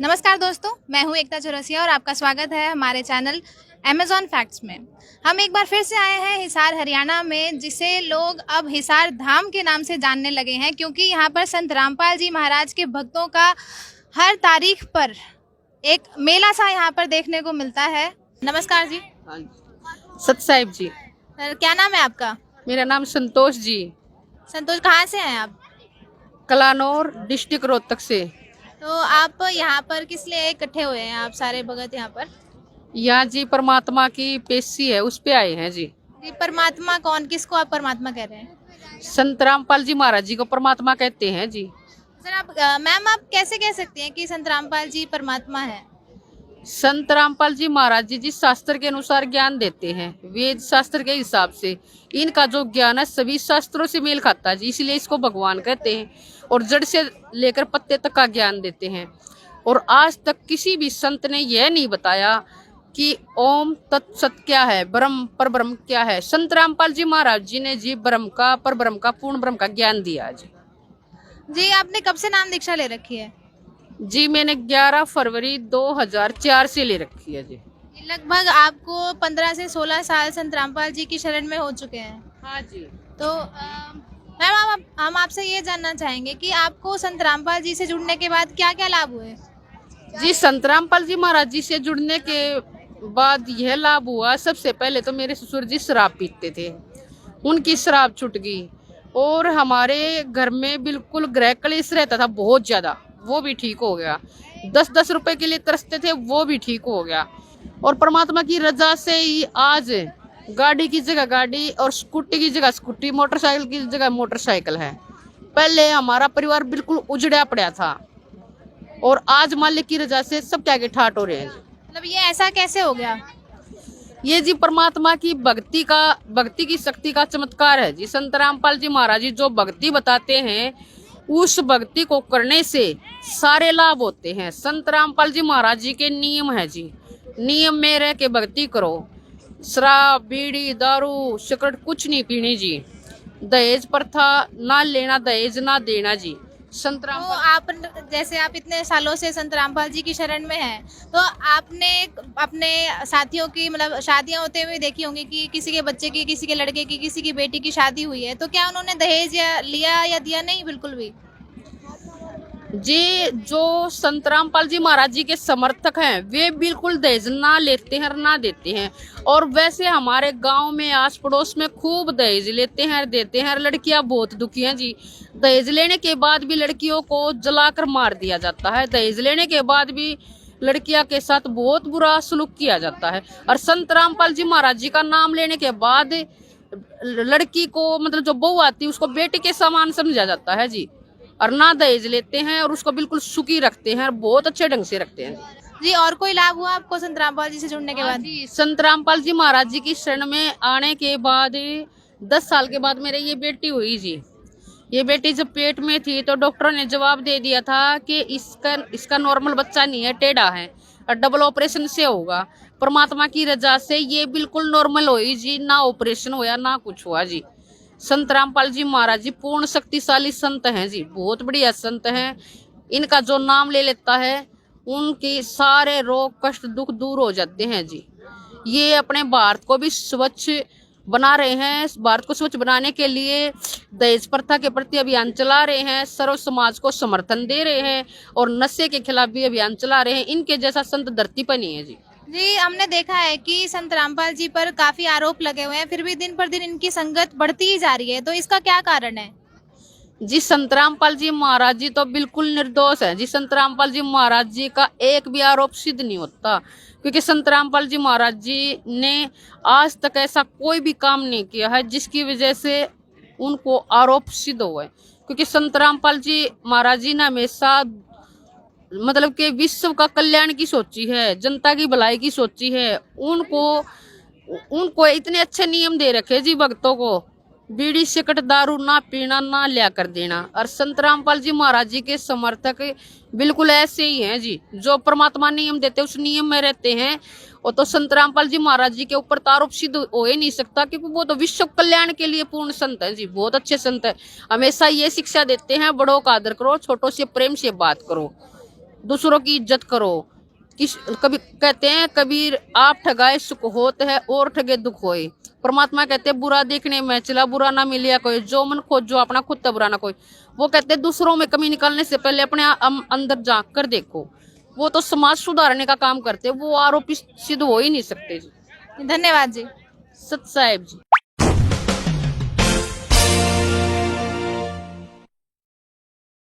नमस्कार दोस्तों, मैं हूं एकता चौरसिया और आपका स्वागत है हमारे चैनल अमेज़ॉन फैक्ट्स में। हम एक बार फिर से आए हैं हिसार हरियाणा में, जिसे लोग अब हिसार धाम के नाम से जानने लगे हैं, क्योंकि यहां पर संत रामपाल जी महाराज के भक्तों का हर तारीख पर एक मेला सा यहां पर देखने को मिलता है। नमस्कार जी। हाँ जी। सत साहिब जी। सर, क्या नाम है आपका? मेरा नाम संतोष जी। संतोष, कहाँ से हैं आप? कलानौर डिस्ट्रिक्ट रोहतक से। तो आप यहाँ पर किस लिए इकट्ठे हुए हैं, आप सारे भगत यहाँ पर? यहाँ जी परमात्मा की पेशी है, उस पे आए हैं जी। जी, परमात्मा कौन, किसको आप परमात्मा कह रहे हैं? संत रामपाल जी महाराज जी को परमात्मा कहते हैं जी। सर, आप मैम, आप कैसे कह सकती हैं कि संत रामपाल जी परमात्मा है? संत रामपाल जी महाराज जी जिस शास्त्र के अनुसार ज्ञान देते हैं, वेद शास्त्र के हिसाब से, इनका जो ज्ञान है सभी शास्त्रों से मेल खाता है जी, इसलिए इसको भगवान कहते हैं। और जड़ से लेकर पत्ते तक का ज्ञान देते हैं। और आज तक किसी भी संत ने यह नहीं बताया कि ओम तत्सत क्या है, ब्रह्म पर ब्रह्म क्या है। संत रामपाल जी महाराज जी ने जी ब्रह्म का, पर ब्रह्म का, पूर्ण ब्रह्म का ज्ञान दिया जी। जी, आपने कब से नाम दीक्षा ले रखी है? जी मैंने 11 फरवरी 2004 से ले रखी है जी। लगभग आपको 15 से 16 साल संत रामपाल जी की शरण में हो चुके हैं। हाँ जी। तो मैम, हम आपसे ये जानना चाहेंगे कि आपको संत रामपाल जी से जुड़ने के बाद क्या क्या लाभ हुए? जी संत रामपाल जी महाराज जी से जुड़ने के बाद यह लाभ हुआ, सबसे पहले तो मेरे ससुर जी शराब पीते थे, उनकी शराब छूट गई। और हमारे घर में बिल्कुल गृह कलेश रहता था बहुत ज्यादा, वो भी ठीक हो गया। 10-10 रुपए के लिए तरसते थे, वो भी ठीक हो गया। और परमात्मा की रजा से ही आज गाड़ी की जगह गाड़ी और स्कूटी की जगह स्कूटी, मोटरसाइकिल की जगह मोटरसाइकिल है। पहले हमारा परिवार बिल्कुल उजड़ा पड़ा था और आज मालिक की रजा से सब क्या के ठाट हो रहे हैं। मतलब ये ऐसा कैसे हो गया? ये जी परमात्मा की भक्ति की शक्ति का चमत्कार है जी। संत रामपाल जी महाराज जी जो भक्ति बताते हैं, उस भक्ति को करने से सारे लाभ होते हैं। संत रामपाल जी महाराज जी के नियम है जी, नियम में रह के भक्ति करो। शराब, बीड़ी, दारू, सिगरेट कुछ नहीं पीनी जी। दहेज प्रथा ना लेना, दहेज ना देना जी। संत तो रामपाल आप, जैसे आप इतने सालों से संत रामपाल जी की शरण में हैं, तो आपने अपने साथियों की, मतलब शादियां होते हुए देखी होंगी कि किसी के बच्चे की, किसी के लड़के की, किसी की बेटी की शादी हुई है, तो क्या उन्होंने दहेज या लिया या दिया? नहीं, बिल्कुल भी। जी जो संत रामपाल जी महाराज जी के समर्थक हैं, वे बिल्कुल दहेज ना लेते हैं, ना देते हैं। और वैसे हमारे गांव में, आस पड़ोस में खूब दहेज लेते हैं, देते हैं। लड़कियां बहुत दुखी हैं जी। दहेज लेने के बाद भी लड़कियों को जलाकर मार दिया जाता है। दहेज लेने के बाद भी लड़कियां के साथ बहुत बुरा सलूक किया जाता है। और संत रामपाल जी महाराज जी का नाम लेने के बाद लड़की को, मतलब जो बहू आती है, उसको बेटे के समान समझा जाता है जी। और ना दहेज लेते हैं और उसको बिल्कुल सुखी रखते हैं और बहुत अच्छे ढंग से रखते हैं जी। और कोई लाभ हुआ आपको संत रामपाल जी से जुड़ने के बाद? जी। संत रामपाल जी महाराज जी की शरण में आने के बाद 10 साल के बाद मेरे ये बेटी हुई जी। ये बेटी जब पेट में थी तो डॉक्टर ने जवाब दे दिया था कि इसका नॉर्मल बच्चा नहीं है, टेढ़ा है और डबल ऑपरेशन से होगा। परमात्मा की रजा से ये बिल्कुल नॉर्मल हुई जी, ना ऑपरेशन हुआ ना कुछ हुआ जी। संत रामपाल जी महाराज जी पूर्ण शक्तिशाली संत हैं जी, बहुत बढ़िया संत हैं। इनका जो नाम ले लेता है, उनके सारे रोग कष्ट दुख दूर हो जाते हैं जी। ये अपने भारत को भी स्वच्छ बना रहे हैं। भारत को स्वच्छ बनाने के लिए दहेज प्रथा के प्रति अभियान चला रहे हैं, सर्व समाज को समर्थन दे रहे हैं और नशे के खिलाफ भी अभियान चला रहे हैं। इनके जैसा संत धरती पर नहीं है जी। जी, हमने देखा है कि संत रामपाल जी पर काफी आरोप लगे हुए हैं, फिर भी दिन पर दिन इनकी संगत बढ़ती ही जा रही है, तो इसका क्या कारण है? जी संत रामपाल जी महाराज जी तो बिल्कुल निर्दोष है जी। संत रामपाल जी महाराज जी का एक भी आरोप सिद्ध नहीं होता, क्योंकि संत रामपाल जी महाराज जी ने आज तक ऐसा कोई भी काम नहीं किया है जिसकी वजह से उनको आरोप सिद्ध हुए। क्योंकि संत रामपाल जी महाराज जी ने हमेशा मतलब कि विश्व का कल्याण की सोची है, जनता की भलाई की सोची है। उनको इतने अच्छे नियम दे रखे जी भक्तों को, बीड़ी सिगरेट दारू ना पीना, ना लिया कर देना। और संत रामपाल जी महाराज जी के समर्थक बिल्कुल ऐसे ही हैं जी, जो परमात्मा नियम देते उस नियम में रहते हैं। और तो संत रामपाल जी महाराज जी के ऊपर तो आरोप सिद्ध हो ही नहीं सकता, क्योंकि वो तो विश्व कल्याण के लिए पूर्ण संत है जी, बहुत अच्छे संत है। हमेशा ये शिक्षा देते हैं, बड़ों का आदर करो, छोटों से प्रेम से बात करो। दूसरों की इज्जत करो। कभी कहते हैं कबीर, आप ठगाए सुख होत है और ठगे दुख होए। परमात्मा कहते हैं बुरा देखने में चला बुरा ना मिलिया कोई, जो मन खोजो अपना खुद बुरा ना कोई। वो कहते हैं दूसरों में कमी निकालने से पहले अपने अंदर झांक कर देखो। वो तो समाज सुधारने का काम करते, वो आरोपी सिद्ध हो ही नहीं सकते जी। धन्यवाद जी। सत साहेब जी।